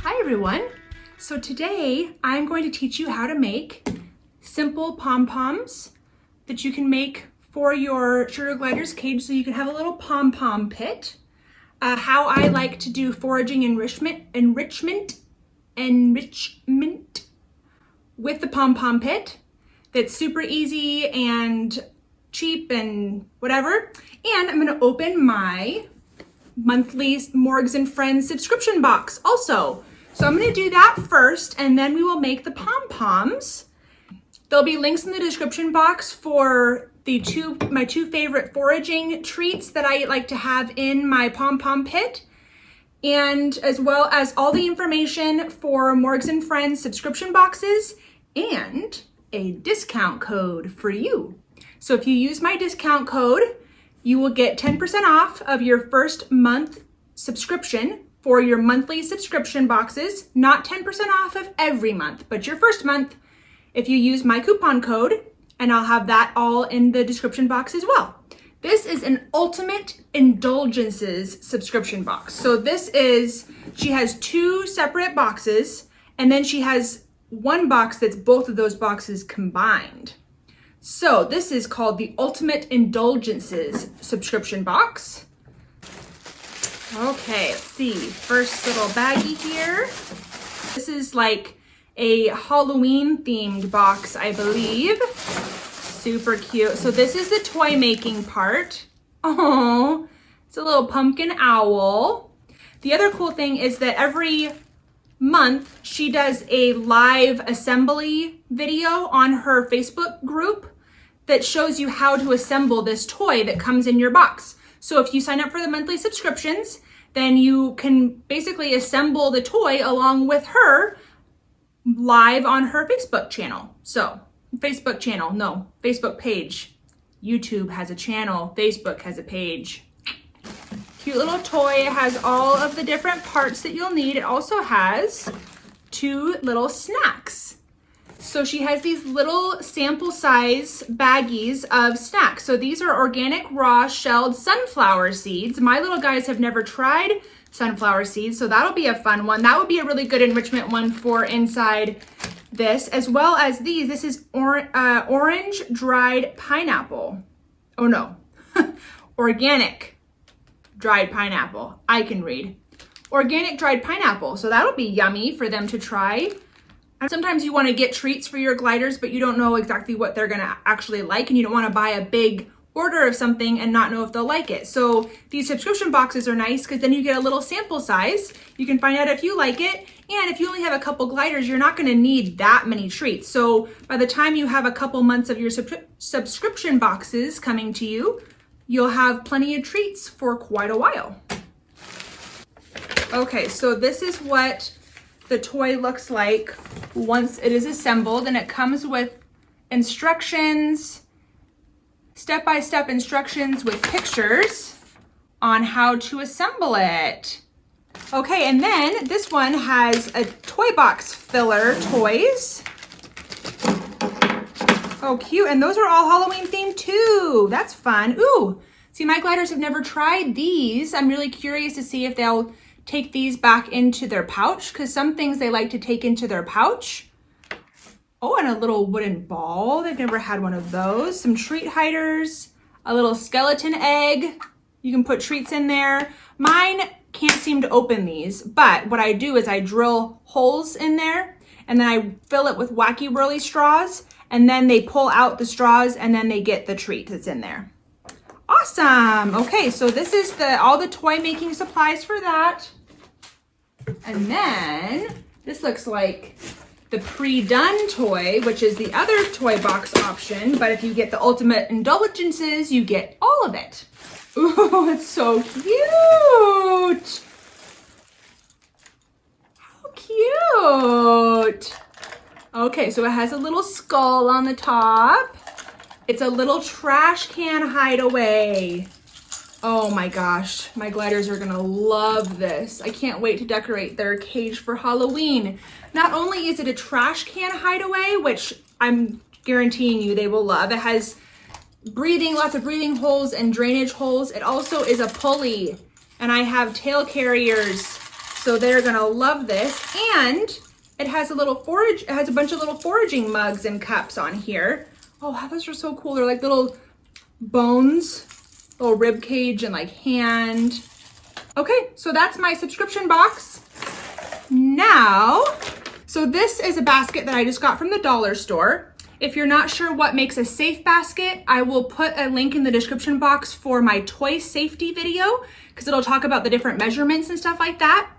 Hi everyone. So today I'm going to teach you how to make simple pom-poms that you can make for your sugar glider's cage so you can have a little pom-pom pit. How I like to do foraging enrichment with the pom-pom pit. That's super easy and cheap and whatever. And I'm gonna open my monthly Morgs N Friends subscription box also. So I'm gonna do that first and then we will make the pom-poms. There'll be links in the description box for my two favorite foraging treats that I like to have in my pom-pom pit, and as well as all the information for Morgs N Friends subscription boxes and a discount code for you. So if you use my discount code, you will get 10% off of your first month subscription for your monthly subscription boxes, not 10% off of every month, but your first month if you use my coupon code, and I'll have that all in the description box as well. This is an ultimate indulgences subscription box. So she has two separate boxes, and then she has one box that's both of those boxes combined. So this is called the Ultimate Indulgences subscription box. Okay, let's see, first little baggie here. This is like a Halloween themed box, I believe. Super cute. So this is the toy making part. Oh, it's a little pumpkin owl. The other cool thing is that every month she does a live assembly video on her Facebook group that shows you how to assemble this toy that comes in your box. So if you sign up for the monthly subscriptions, then you can basically assemble the toy along with her live on her Facebook channel. So Facebook page. YouTube has a channel, Facebook has a page. Cute little toy. It has all of the different parts that you'll need. It also has two little snacks. So she has these little sample size baggies of snacks. So these are organic raw shelled sunflower seeds. My little guys have never tried sunflower seeds, so that'll be a fun one. That would be a really good enrichment one for inside this, as well as these. This is orange dried pineapple. Oh no, organic dried pineapple. I can read. Organic dried pineapple. So that'll be yummy for them to try. Sometimes you want to get treats for your gliders, but you don't know exactly what they're going to actually like, and you don't want to buy a big order of something and not know if they'll like it. So these subscription boxes are nice because then you get a little sample size. You can find out if you like it, and if you only have a couple gliders, you're not going to need that many treats. So by the time you have a couple months of your subscription boxes coming to you, you'll have plenty of treats for quite a while. Okay, so this is what the toy looks like once it is assembled, and it comes with instructions, step-by-step instructions with pictures on how to assemble it. Okay, and then this one has a toy box filler toys. Oh, cute, and those are all Halloween themed too. That's fun. Ooh, see, my gliders have never tried these. I'm really curious to see if they'll take these back into their pouch, because some things they like to take into their pouch. Oh, and a little wooden ball. They've never had one of those. Some treat hiders, a little skeleton egg. You can put treats in there. Mine can't seem to open these, but what I do is I drill holes in there and then I fill it with wacky whirly straws, and then they pull out the straws and then they get the treat that's in there. Awesome. Okay, so this is all the toy making supplies for that. And then this looks like the pre-done toy, which is the other toy box option. But if you get the Ultimate Indulgences, you get all of it. Ooh, it's so cute. How cute. Okay, so it has a little skull on the top. It's a little trash can hideaway. Oh my gosh, my gliders are gonna love this. I can't wait to decorate their cage for Halloween. Not only is it a trash can hideaway, which I'm guaranteeing you they will love. It has lots of breathing holes and drainage holes. It also is a pulley, and I have tail carriers So they're gonna love this. And it has a bunch of little foraging mugs and cups on here. Oh, those are so cool. They're like little bones, little rib cage and like hand. Okay, so that's my subscription box. Now, so this is a basket that I just got from the dollar store. If you're not sure what makes a safe basket, I will put a link in the description box for my toy safety video because it'll talk about the different measurements and stuff like that.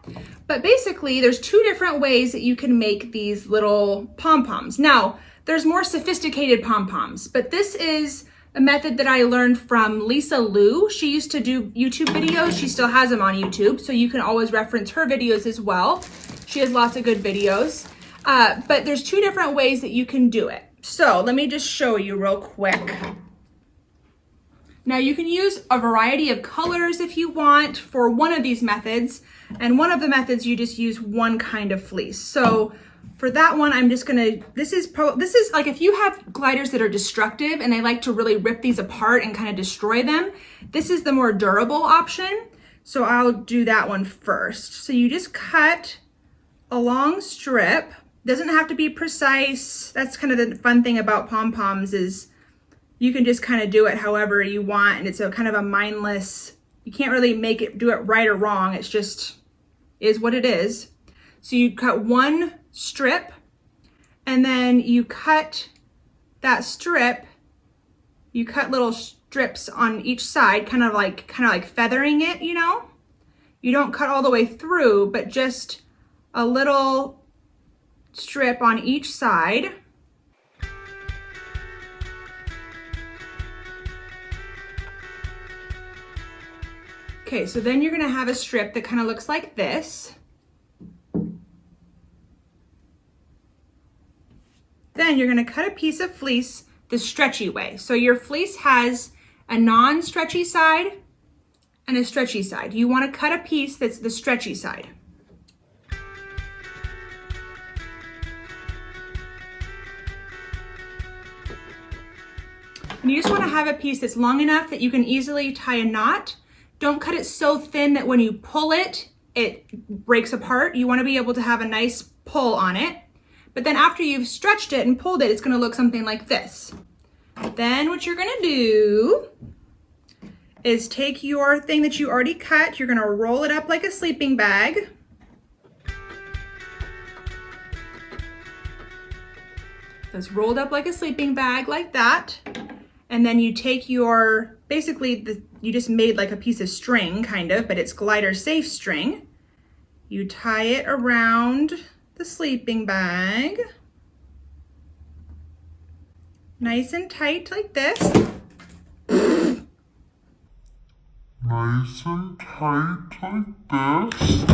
But basically, there's two different ways that you can make these little pom-poms. Now, there's more sophisticated pom-poms, but this is a method that I learned from Lisa Liu. She used to do YouTube videos. She still has them on YouTube, so you can always reference her videos as well. She has lots of good videos. But there's two different ways that you can do it. So let me just show you real quick. Now you can use a variety of colors if you want for one of these methods. And one of the methods you just use one kind of fleece. So for that one, I'm just gonna, this is like if you have gliders that are destructive and they like to really rip these apart and kind of destroy them, this is the more durable option. So I'll do that one first. So you just cut a long strip. Doesn't have to be precise. That's kind of the fun thing about pom-poms is you can just kind of do it however you want, and it's a kind of a mindless, you can't really do it right or wrong. It's just is what it is. So you cut one strip and then you cut that strip, you cut little strips on each side, kind of like feathering it, you know? You don't cut all the way through, but just a little strip on each side. Okay, so then you're gonna have a strip that kind of looks like this. Then you're gonna cut a piece of fleece the stretchy way. So your fleece has a non-stretchy side and a stretchy side. You wanna cut a piece that's the stretchy side. And you just wanna have a piece that's long enough that you can easily tie a knot. Don't cut it so thin that when you pull it, it breaks apart. You wanna be able to have a nice pull on it. But then after you've stretched it and pulled it, it's gonna look something like this. Then what you're gonna do is take your thing that you already cut, you're gonna roll it up like a sleeping bag. So it's rolled up like a sleeping bag like that. And then you take your, you just made like a piece of string kind of, but it's glider safe string. You tie it around the sleeping bag. Nice and tight like this. Nice and tight like this.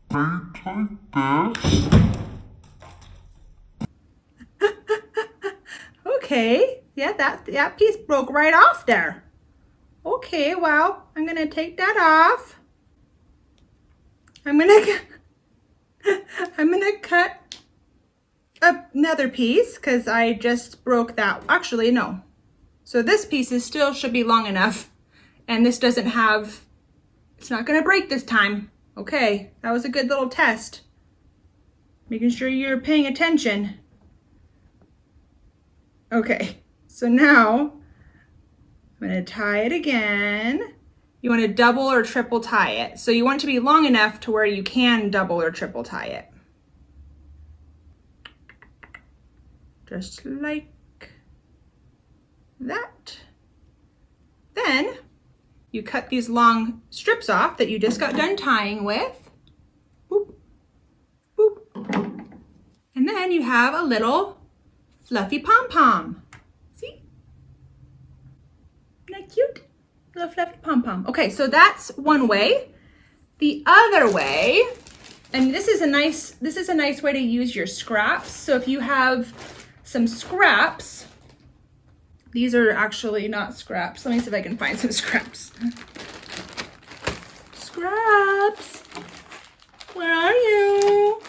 Tight like this. Okay, yeah, that piece broke right off there. Okay, well, I'm gonna take that off. I'm gonna cut another piece because I just broke that. Actually, no. So this piece still should be long enough, and this doesn't have, it's not gonna break this time. Okay, that was a good little test. Making sure you're paying attention. Okay, so now I'm gonna tie it again. You wanna double or triple tie it. So you want it to be long enough to where you can double or triple tie it. Just like that. Then you cut these long strips off that you just got done tying with. Boop, boop. And then you have a little fluffy pom-pom. See? Isn't that cute? Little fluffy pom-pom. Okay, so that's one way. The other way, and this is a nice way to use your scraps. So if you have some scraps, these are actually not scraps. Let me see if I can find some scraps. Scraps, where are you?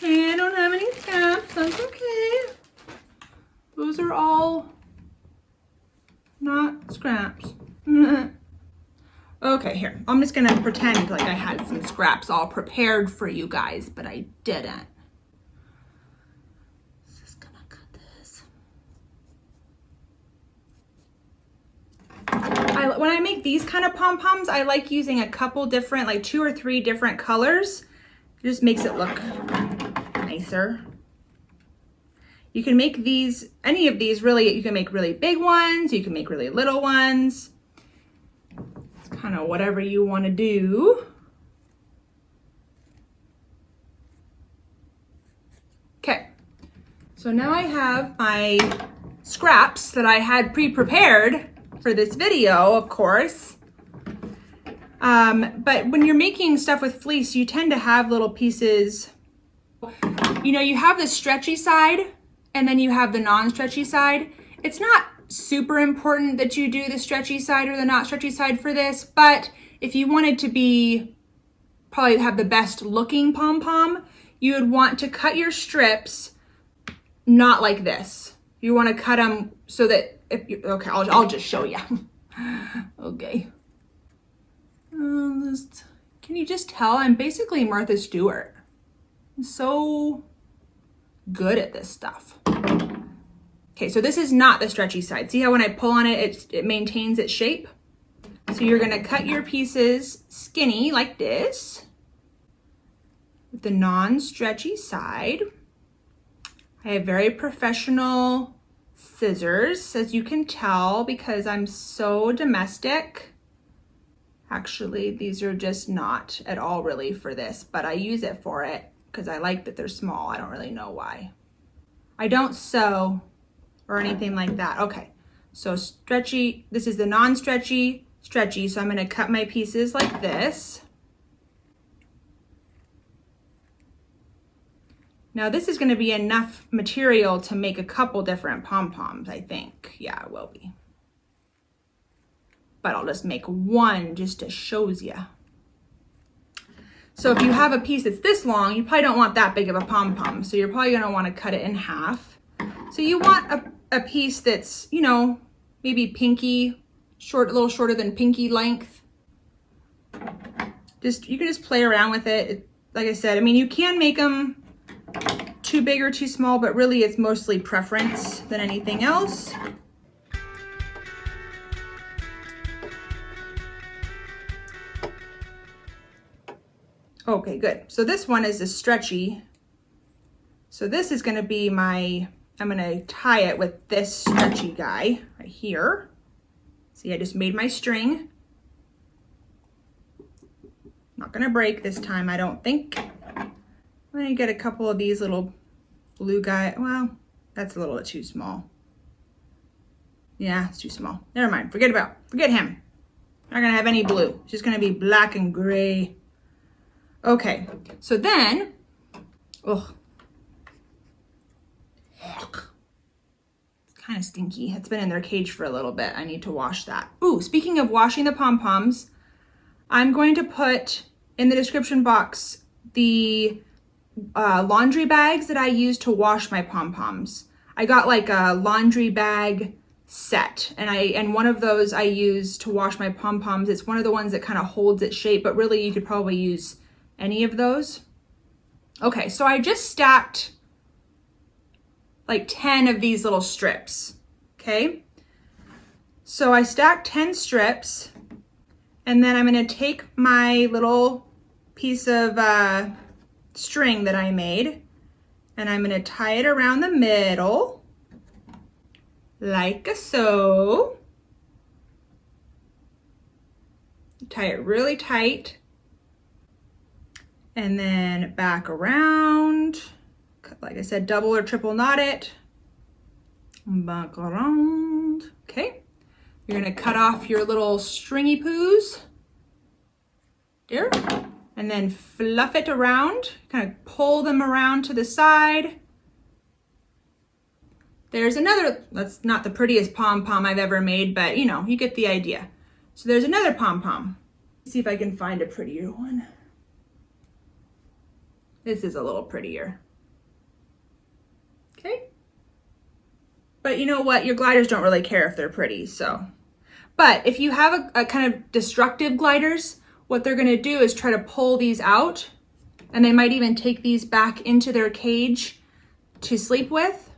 I don't have any scraps, that's okay. Those are all not scraps. Okay, here. I'm just gonna pretend like I had some scraps all prepared for you guys, but I didn't. Just gonna cut this. When I make these kind of pom-poms, I like using a couple different, like 2 or 3 different colors. It just makes it look nicer. You can make these, any of these really, you can make really big ones, you can make really little ones. It's kind of whatever you want to do. Okay, so now I have my scraps that I had pre-prepared for this video, of course. But when you're making stuff with fleece, you tend to have little pieces. You know, you have the stretchy side and then you have the non-stretchy side. It's not super important that you do the stretchy side or the not stretchy side for this, but if you wanted to be, probably have the best looking pom-pom, you would want to cut your strips not like this. You want to cut them so that if you, okay, I'll just show you. Okay. Can you just tell I'm basically Martha Stewart? I'm so good at this stuff. Okay, so this is not the stretchy side. See how when I pull on it, it maintains its shape? So you're gonna cut your pieces skinny like this with the non-stretchy side. I have very professional scissors, as you can tell, because I'm so domestic. Actually, these are just not at all really for this, but I use it for it because I like that they're small. I don't really know why. I don't sew or anything like that. Okay, so stretchy, this is the non-stretchy, stretchy. So I'm gonna cut my pieces like this. Now this is gonna be enough material to make a couple different pom-poms, I think. Yeah, it will be. But I'll just make one just to shows you. So if you have a piece that's this long, you probably don't want that big of a pom-pom. So you're probably gonna wanna cut it in half. So you want a piece that's, you know, maybe pinky, short, a little shorter than pinky length. You can just play around with it. Like I said, I mean, you can make them too big or too small, but really it's mostly preference than anything else. Okay, good. So this one is a stretchy. So this is gonna be my, I'm gonna tie it with this stretchy guy right here. See, I just made my string. Not gonna break this time, I don't think. I'm gonna get a couple of these little blue guy. Well, that's a little bit too small. Yeah, it's too small. Never mind, forget him. Not gonna have any blue. It's just gonna be black and gray. Okay, so then, it's kind of stinky. It's been in their cage for a little bit. I need to wash that. Ooh, speaking of washing the pom-poms, I'm going to put in the description box the laundry bags that I use to wash my pom-poms. I got like a laundry bag set, and one of those I use to wash my pom-poms. It's one of the ones that kind of holds its shape, but really you could probably use any of those. Okay, so I just stacked like 10 of these little strips, okay? So I stacked 10 strips, and then I'm gonna take my little piece of string that I made, and I'm gonna tie it around the middle, like so. Tie it really tight. And then back around, like I said, double or triple knot it, back around, okay? You're gonna cut off your little stringy poos, there, and then fluff it around, kind of pull them around to the side. There's another, that's not the prettiest pom-pom I've ever made, but you know, you get the idea. So there's another pom-pom. Let's see if I can find a prettier one. This is a little prettier. Okay. But you know what? Your gliders don't really care if they're pretty, so. But if you have a kind of destructive gliders what they're gonna do is try to pull these out, and they might even take these back into their cage to sleep with.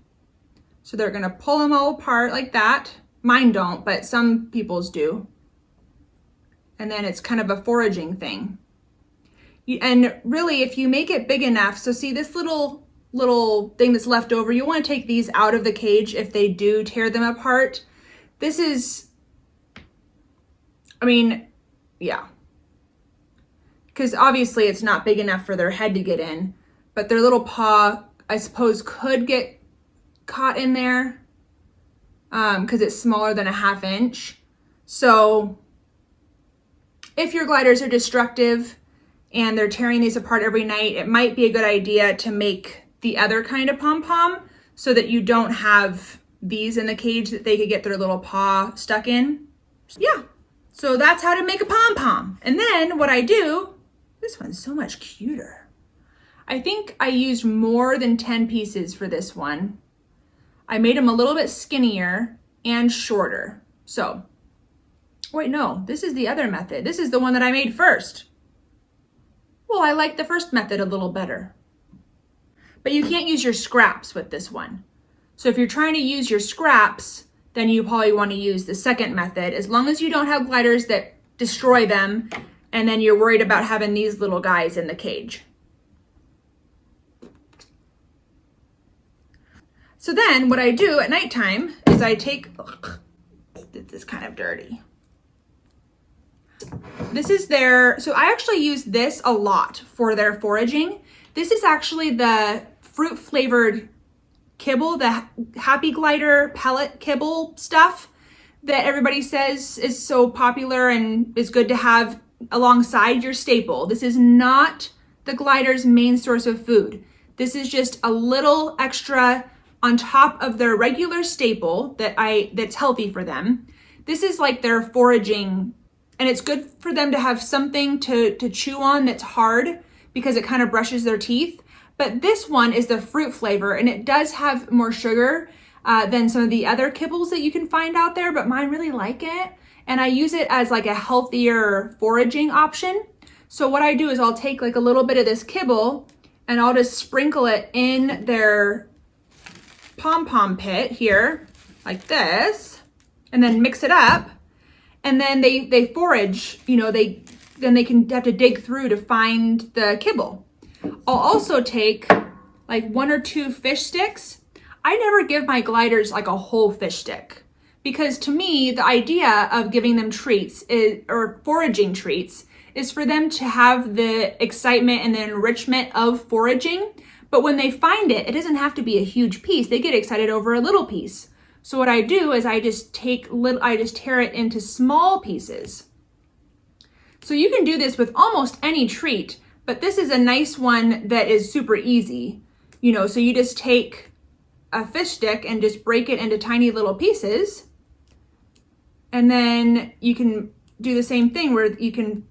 So they're gonna pull them all apart like that. Mine don't, but some people's do. And then it's kind of a foraging thing. And really, if you make it big enough, so see this little thing that's left over, you want to take these out of the cage if they do tear them apart. This is, I mean, yeah. Because obviously it's not big enough for their head to get in, but their little paw, I suppose, could get caught in there because it's smaller than a 1/2 inch. So if your gliders are destructive and they're tearing these apart every night, it might be a good idea to make the other kind of pom-pom so that you don't have these in the cage that they could get their little paw stuck in. Yeah, so that's how to make a pom-pom. And then what I do, this one's so much cuter. I think I used more than 10 pieces for this one. I made them a little bit skinnier and shorter. So, wait, no, this is the other method. This is the one that I made first. Well, I like the first method a little better. But you can't use your scraps with this one. So if you're trying to use your scraps, then you probably want to use the second method, as long as you don't have gliders that destroy them, and then you're worried about having these little guys in the cage. So then what I do at nighttime is I take, this is kind of dirty. This is their, so I actually use this a lot for their foraging. This is actually the fruit flavored kibble, the Happy Glider pellet kibble stuff that everybody says is so popular and is good to have alongside your staple. This is not the glider's main source of food. This is just a little extra on top of their regular staple that's healthy for them. This is like their foraging, and it's good for them to have something to chew on that's hard because it kind of brushes their teeth. But this one is the fruit flavor, and it does have more sugar than some of the other kibbles that you can find out there, but mine really like it. And I use it as like a healthier foraging option. So what I do is I'll take like a little bit of this kibble and I'll just sprinkle it in their pom-pom pit here, like this, and then mix it up. And then they forage, you know, then they can have to dig through to find the kibble. I'll also take like 1 or 2 fish sticks. I never give my gliders like a whole fish stick, because to me, the idea of giving them treats or foraging treats is for them to have the excitement and the enrichment of foraging. But when they find it, it doesn't have to be a huge piece. They get excited over a little piece. So what I do is I just tear it into small pieces. So you can do this with almost any treat, but this is a nice one that is super easy. You know, so you just take a fish stick and just break it into tiny little pieces. And then you can do the same thing where they can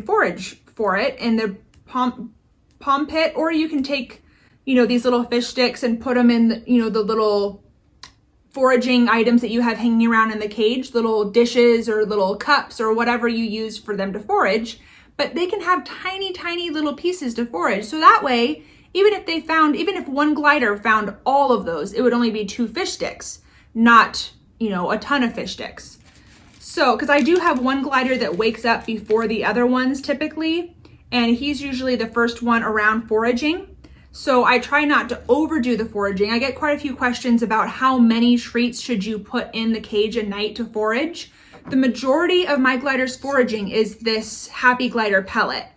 forage for it in the pom pit, or you can take, you know, these little fish sticks and put them in, you know, the little foraging items that you have hanging around in the cage, little dishes or little cups or whatever you use for them to forage. But they can have tiny, tiny little pieces to forage. So that way, even if one glider found all of those, it would only be 2 fish sticks, not, you know, a ton of fish sticks. So, because I do have one glider that wakes up before the other ones typically, and he's usually the first one around foraging. So I try not to overdo the foraging. I get quite a few questions about how many treats should you put in the cage a night to forage. The majority of my gliders foraging is this Happy Glider pellet.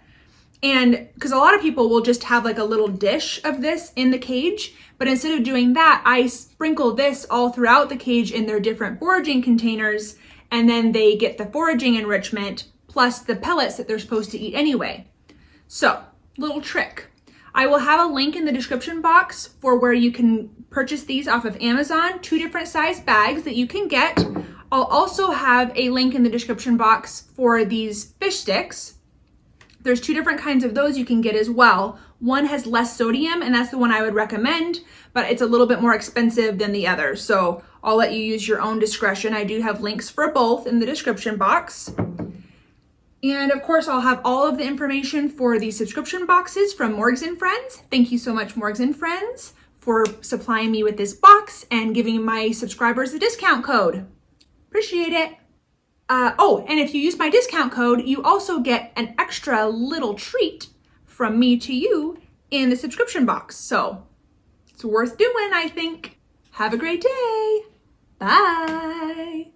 And because a lot of people will just have like a little dish of this in the cage, but instead of doing that, I sprinkle this all throughout the cage in their different foraging containers, and then they get the foraging enrichment plus the pellets that they're supposed to eat anyway. So, little trick. I will have a link in the description box for where you can purchase these off of Amazon, 2 different size bags that you can get. I'll also have a link in the description box for these fish sticks. There's 2 different kinds of those you can get as well. One has less sodium, and that's the one I would recommend, but it's a little bit more expensive than the other. So I'll let you use your own discretion. I do have links for both in the description box. And of course, I'll have all of the information for the subscription boxes from Morgs N Friends. Thank you so much, Morgs N Friends, for supplying me with this box and giving my subscribers a discount code. Appreciate it. Oh, and if you use my discount code, you also get an extra little treat from me to you in the subscription box. So it's worth doing, I think. Have a great day. Bye.